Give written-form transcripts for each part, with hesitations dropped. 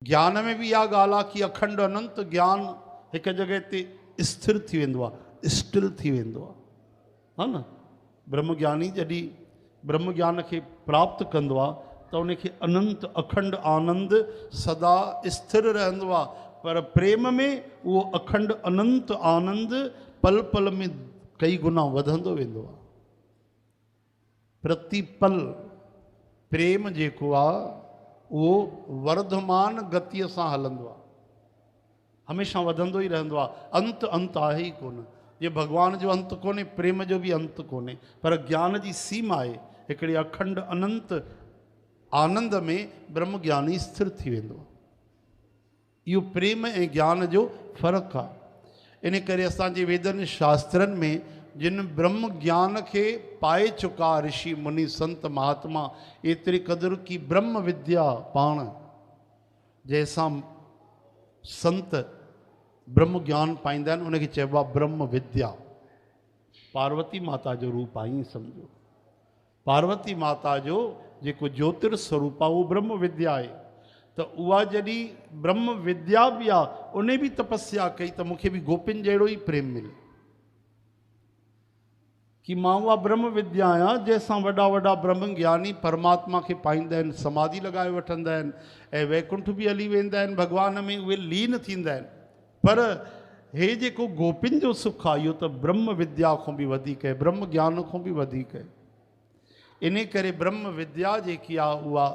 ज्ञान में भी इहा ॻाल्हि आहे कि अखंड अनंत ज्ञान हिकु जॻह ते स्थिर थी वेंदो आहे, स्टिल थी वेंदो आहे, हा न। ब्रह्मज्ञानी जॾहिं ब्रह्म ज्ञान खे प्राप्त कंदो आहे त उनखे अनंत अखंड आनंद सदा स्थिर रहंदो आहे। पर प्रेम में उहो अखंड अनंत आनंद पल पल में कई गुना वधंदो वेंदो आहे। प्रतिपल प्रेम जेको आहे उहो वर्धमान गतिअ सां हलंदो आहे, हमेशह वधंदो ई रहंदो आहे। अंत आहे ई कोन। जे भगवान जो अंत कोन्हे, प्रेम जो भी अंत कोन्हे, पर ज्ञान जी सीमा आहे। हिकिड़े अखंड अनंत आनंद में ब्रह्म ज्ञानी स्थिर थी वेंदो आहे। इहो प्रेम ऐं ज्ञान जो फ़र्क़ु आहे। इन करे असांजे वेदनि शास्त्रनि में जिन ब्रह्म ज्ञान के पाए चुका ऋषि मुनि संत महात्मा एतरे कदर की ब्रह्म विद्या पाण जैसा संत ब्रह्म ज्ञान पाईंदा आहिनि उनखे चइबो आहे ब्रह्म विद्या। पार्वती माता जो रूप आई सम्झो। पार्वती माता जो जेको ज्योतिर स्वरूप आहे उहो ब्रह्म विद्या आहे। त उहा जॾहिं ब्रह्म विद्या बि आहे, उन बि तपस्या कई त मूंखे बि गोपिन जहिड़ो ई प्रेम मिले कि मां उहा ब्रह्म विद्या आहियां जंहिंसां वॾा वॾा ब्रह्म ज्ञानी परमात्मा खे पाईंदा आहिनि, समाधि लॻाए वठंदा आहिनि ऐं वैकुंठ बि हली वेंदा आहिनि, भॻवान में उहे लीन थींदा आहिनि। पर हे जेको गोपिन जो सुख आहे इहो त ब्रह्म विद्या खां बि वधीक आहे, ब्रह्म ज्ञान खां बि वधीक आहे। इन करे ब्रह्म विद्या जेकी आहे उहा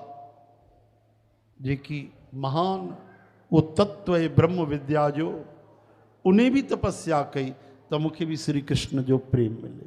जेकी महान वो तत्व है ब्रह्म विद्या जो, उन्हें भी तपस्या कई तो मुझे भी श्री कृष्ण जो प्रेम मिले।